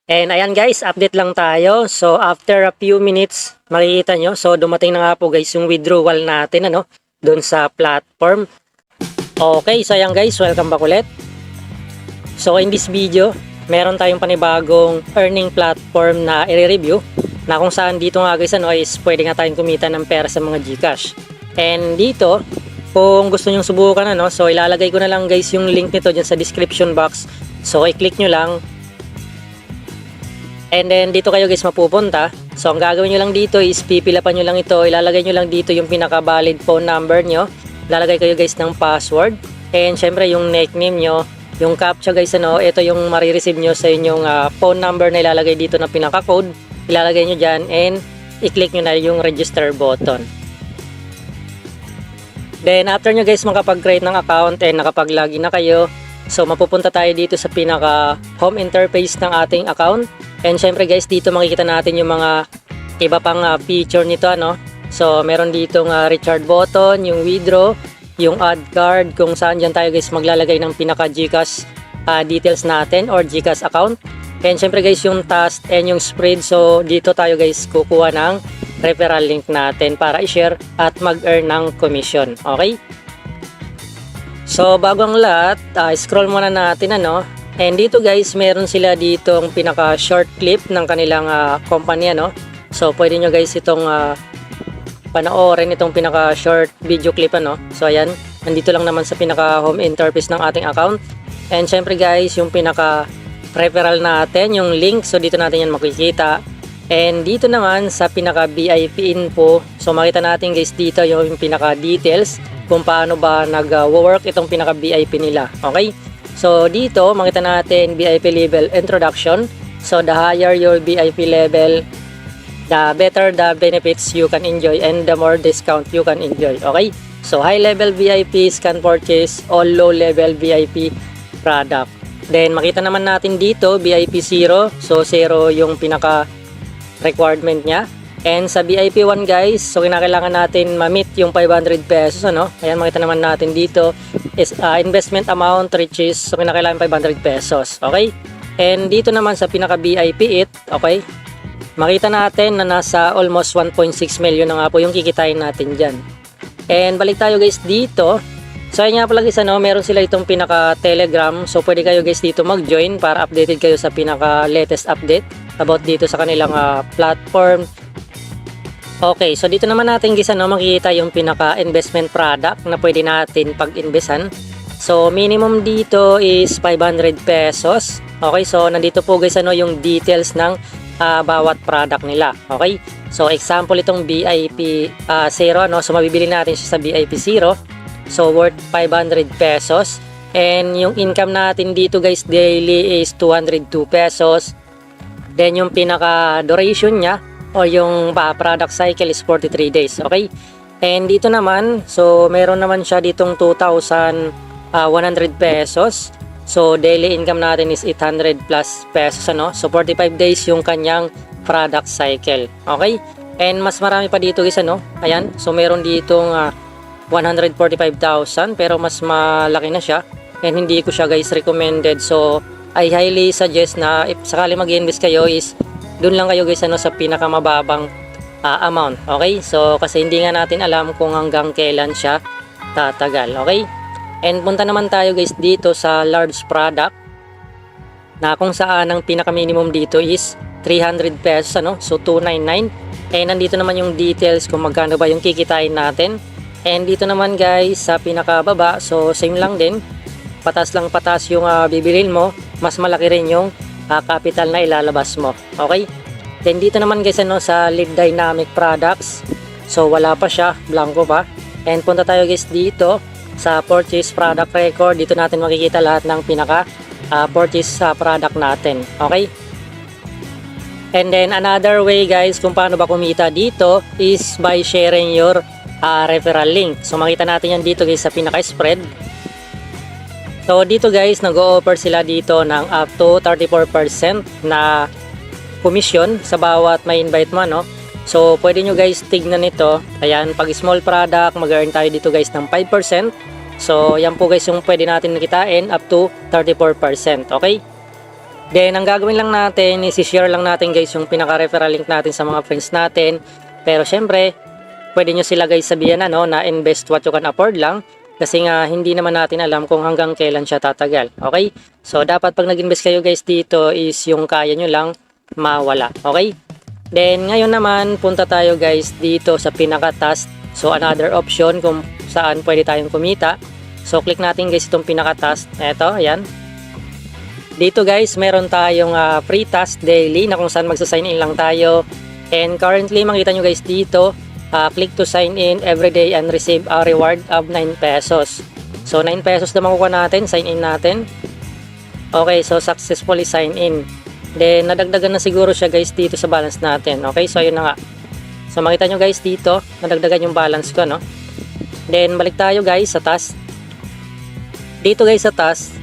And ayan guys, update lang tayo. So after a few minutes, makikita nyo. So dumating na nga po guys yung withdrawal natin doon sa platform. Okay, so ayan guys, welcome back ulit. So in this video, meron tayong panibagong earning platform na i-review. Na kung saan dito nga guys is pwede nga tayong kumita ng pera sa mga GCash. And dito, kung gusto nyong subukan so ilalagay ko na lang guys yung link nito dyan sa description box. So i-click nyo lang. And then dito kayo guys mapupunta. So ang gagawin nyo lang dito is pipilapan nyo lang ito. Ilalagay nyo lang dito yung pinaka valid phone number nyo. Ilalagay kayo guys ng password. And syempre yung nickname nyo. Yung captcha guys ito yung marireceive nyo sa inyong phone number na ilalagay dito na pinaka code. Ilalagay nyo dyan and i-click nyo na yung register button. Then after nyo guys makapag-create ng account and nakapag-login na kayo. So mapupunta tayo dito sa pinaka home interface ng ating account. And syempre guys, dito makikita natin yung mga iba pang feature nito So meron ditong recharge button, yung withdraw, yung add card, kung saan dyan tayo guys maglalagay ng pinaka GCash details natin or GCash account. And syempre guys, yung task and yung spread. So dito tayo guys kukuha ng referral link natin para i-share at mag-earn ng commission. Okay? So bago ang lahat, scroll muna natin And dito guys, meron sila ditong pinaka short clip ng kanilang company So pwede nyo guys itong panoorin itong pinaka short video clip So ayan, nandito lang naman sa pinaka home interface ng ating account. And syempre guys, yung pinaka referral natin, yung link, so dito natin yan makikita. And dito naman sa pinaka VIP info, so makita natin guys dito yung pinaka details kung paano ba nag-work itong pinaka VIP nila. Okay? So dito makita natin VIP level introduction. So the higher your VIP level, the better the benefits you can enjoy and the more discount you can enjoy. Okay? So high level VIPs can purchase all low level VIP product. Then makita naman natin dito VIP 0. So 0 yung pinaka requirement niya. And sa VIP 1 guys, so kinakailangan natin ma-meet yung 500 pesos Ayan, makita naman natin dito is investment amount reaches, so kinakailangan 500 pesos. Okay? And dito naman sa pinaka VIP 8, okay? Makita natin na nasa almost 1.6 million na nga po yung kikitain natin diyan. And balik tayo guys dito. So ayun nga pala guys meron sila itong pinaka Telegram. So pwede kayo guys dito mag-join para updated kayo sa pinaka latest update about dito sa kanilang platform. Okay, so dito naman natin guys makikita yung pinaka investment product na pwede natin pag-investan. So minimum dito is 500 pesos. Okay, so nandito po guys yung details ng bawat product nila. Okay, so example itong VIP 0 so mabibili natin siya sa VIP 0. So worth 500 pesos. And yung income natin dito guys daily is 202 pesos. Then yung pinaka duration niya o yung product cycle is 43 days. Okay? And dito naman, so meron naman siya ditong 2,100 pesos. So daily income natin is 800 plus pesos So 45 days yung kanyang product cycle. Okay? And mas marami pa dito guys Ayan, so meron ditong 145,000 pero mas malaki na siya. And hindi ko siya guys recommended. So I highly suggest na if sakali mag-invest kayo is doon lang kayo guys sa pinakamababang amount. Okay? So kasi hindi nga natin alam kung hanggang kailan siya tatagal. Okay? And punta naman tayo guys dito sa large product na kung saan ang pinaka minimum dito is 300 pesos So 299. And nandito naman yung details kung magkano ba yung kikitain natin. And dito naman guys sa pinaka baba, so same lang din. Patas lang patas yung bibilin mo, mas malaki rin yung capital na ilalabas mo. Okay? Then dito naman guys sa lead dynamic products. So wala pa siya, blanco pa. And punta tayo guys dito sa purchase product record. Dito natin makikita lahat ng pinaka purchase product natin. Okay? And then another way guys kung paano ba kumita dito is by sharing your referral link. So makita natin yan dito guys sa pinaka spread. So dito guys, nag-o-offer sila dito ng up to 34% na commission sa bawat may invite mo So pwede nyo guys tignan ito. Ayan, pag small product, mag-earn tayo dito guys ng 5%. So yan po guys yung pwede natin nakitain up to 34%. Okay? Then, ang gagawin lang natin is i-share lang natin guys yung pinaka-referral link natin sa mga friends natin. Pero syempre, pwede nyo sila guys sabihan na invest what you can afford lang. Kasi nga, hindi naman natin alam kung hanggang kailan siya tatagal. Okay? So, dapat pag nag-invest kayo guys dito is yung kaya nyo lang mawala. Okay? Then, ngayon naman, punta tayo guys dito sa pinaka-task. So, another option kung saan pwede tayong kumita. So, click natin guys itong pinaka-task. Eto, ayan. Dito guys, meron tayong free task daily na kung saan magsa-sign in lang tayo. And currently, makita nyo guys dito, click to sign in every day and receive a reward of 9 pesos. So, 9 pesos na makukuha natin, sign in natin. Okay, so successfully sign in. Then, nadagdagan na siguro siya guys dito sa balance natin. Okay, so ayun na nga. So, makita nyo guys dito, nadagdagan yung balance ko, no? Then, balik tayo guys sa task. Dito guys sa task,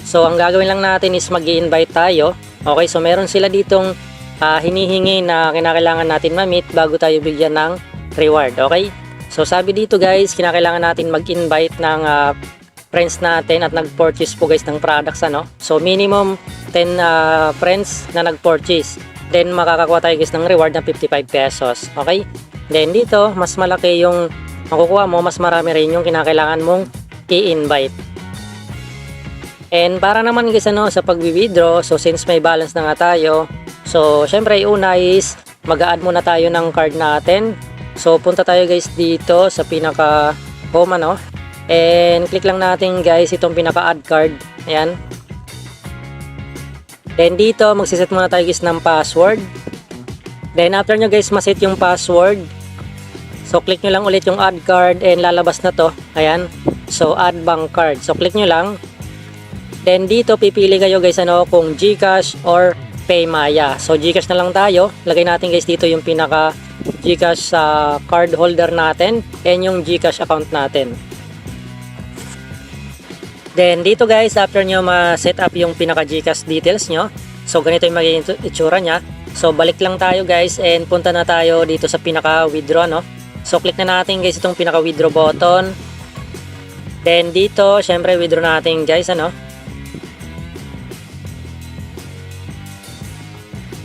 so ang gagawin lang natin is mag-i-invite tayo. Okay, so meron sila ditong hinihingi na kinakailangan natin ma-meet bago tayo bigyan ng reward. Okay, so sabi dito guys, kinakailangan natin mag-invite ng friends natin at nag-purchase po guys ng products, so minimum 10 friends na nag-purchase, then makakakuha tayo guys ng reward na 55 pesos. Okay, then dito mas malaki yung makukuha mo, mas marami rin yung kinakailangan mong i-invite. And para naman guys sa pag-withdraw, so since may balance na nga tayo, so syempre una is mag-a-add muna tayo ng card natin. So punta tayo guys dito sa pinaka home and click lang natin guys itong pinaka add card. Ayan. Then dito magsiset muna tayo guys ng password. Then after nyo guys maset yung password, so click nyo lang ulit yung add card and lalabas na to. Ayan. So add bank card. So click nyo lang. Then dito pipili kayo guys kung GCash or Paymaya. So GCash na lang tayo. Lagay natin guys dito yung pinaka GCash sa card holder natin and yung GCash account natin. Then dito guys, after nyo ma-set up yung pinaka GCash details nyo, so ganito yung magiging itsura nya. So balik lang tayo guys and punta na tayo dito sa pinaka withdraw, So click na natin guys itong pinaka withdraw button. Then dito, syempre withdraw natin guys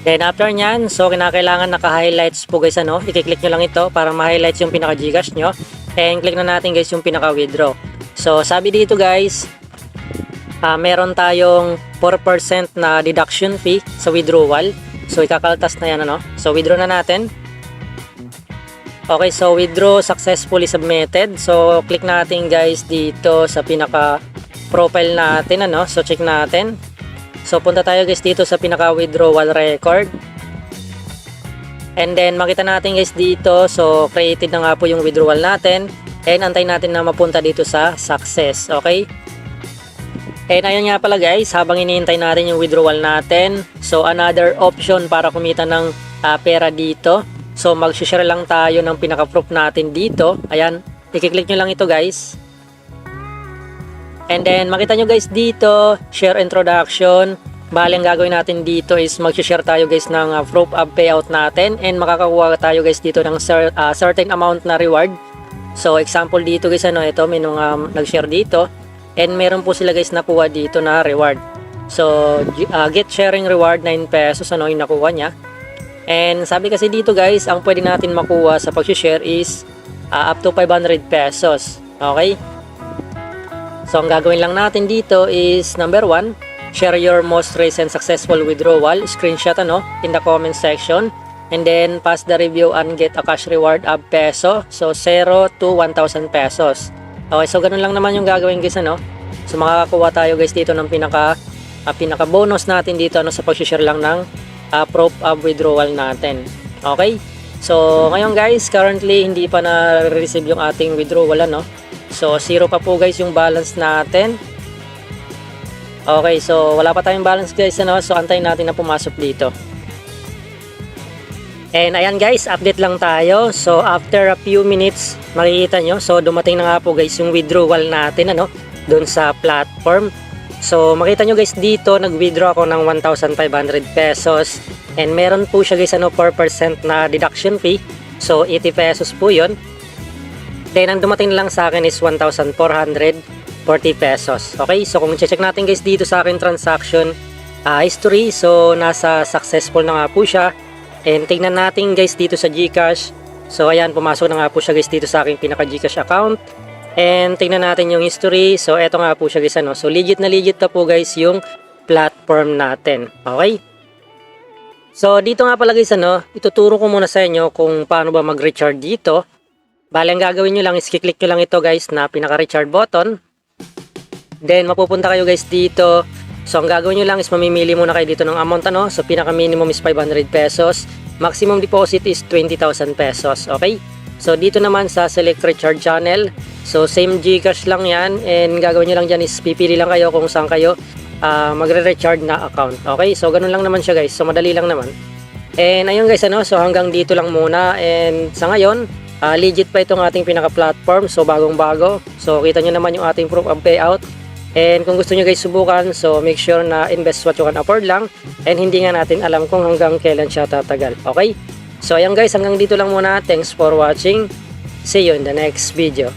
Then after nyan, so kinakailangan naka-highlights po guys i-click nyo lang ito para ma-highlights yung pinaka GCash nyo. And click na natin guys yung pinaka withdraw. So sabi dito guys, meron tayong 4% na deduction fee sa withdrawal. So ikakaltas na yan So withdraw na natin. Okay, so withdraw successfully submitted. So click natin guys dito sa pinaka profile natin So check natin. So punta tayo guys dito sa pinaka withdrawal record. And then makita natin guys dito, so created na nga po yung withdrawal natin. And antay natin na mapunta dito sa success. Okay? And ayun nga pala guys, habang iniintay natin yung withdrawal natin, so another option para kumita ng pera dito. So mag-share lang tayo ng pinaka-proof natin dito. Ayan, i-click nyo lang ito guys. And then makita nyo guys dito, share introduction. Bali ang gagawin natin dito is mag-share tayo guys ng proof of payout natin. And makakakuha tayo guys dito ng certain amount na reward. So example dito guys ito may nung nag-share dito. And meron po sila guys nakuha dito na reward. So get sharing reward 9 pesos yung nakuha niya. And sabi kasi dito guys, ang pwede natin makuha sa pag-share is up to 500 pesos. Okay? So ang gagawin lang natin dito is number 1, share your most recent successful withdrawal, screenshot in the comment section. And then pass the review and get a cash reward of peso. So 0 to 1,000 pesos. Okay, so ganun lang naman yung gagawin guys So makakakuha tayo guys dito ng pinaka bonus natin dito sa pag-share lang ng proof of withdrawal natin. Okay? So ngayon guys, currently hindi pa na-receive yung ating withdrawal So 0 pa po guys yung balance natin. Okay, so wala pa tayong balance guys So antayin natin na pumasok dito. And ayan guys, update lang tayo. So after a few minutes, makikita nyo, so dumating na nga po guys yung withdrawal natin dun sa platform. So makita nyo guys dito, nag-withdraw ako ng 1,500 pesos. And meron po siya guys 4% na deduction fee. So 80 pesos po yun. Then ang dumating lang sa akin is 1,440 pesos. Okay, so kung check natin guys dito sa akin transaction, history. So nasa successful na nga po siya. And tingnan natin guys dito sa GCash. So ayan, pumasok na nga po siya guys dito sa aking pinaka GCash account. And tingnan natin yung history. So eto nga po siya guys ano. So legit na po guys yung platform natin. Okay? So dito nga pala guys ano, ituturo ko muna sa inyo kung paano ba mag-recharge dito. Bale ang gagawin nyo lang is kiklik nyo lang ito guys na pinaka-recharge button. Then mapupunta kayo guys dito. So ang gagawin nyo lang is mamimili muna kayo dito ng amount ano. So pinaka minimum is 500 pesos. Maximum deposit is 20,000 pesos. Okay? So dito naman sa select recharge channel. So same GCash lang yan. And gagawin nyo lang dyan is pipili lang kayo kung saan kayo magre-recharge na account. Okay? So ganun lang naman siya guys. So madali lang naman. And ayun guys ano. So hanggang dito lang muna. And sa ngayon legit pa itong ating pinaka-platform. So bagong bago. So kita nyo naman yung ating proof of payout. And kung gusto nyo guys subukan, so make sure na invest what you can afford lang. And hindi nga natin alam kung hanggang kailan siya tatagal. Okay? So ayan guys, hanggang dito lang muna. Thanks for watching. See you in the next video.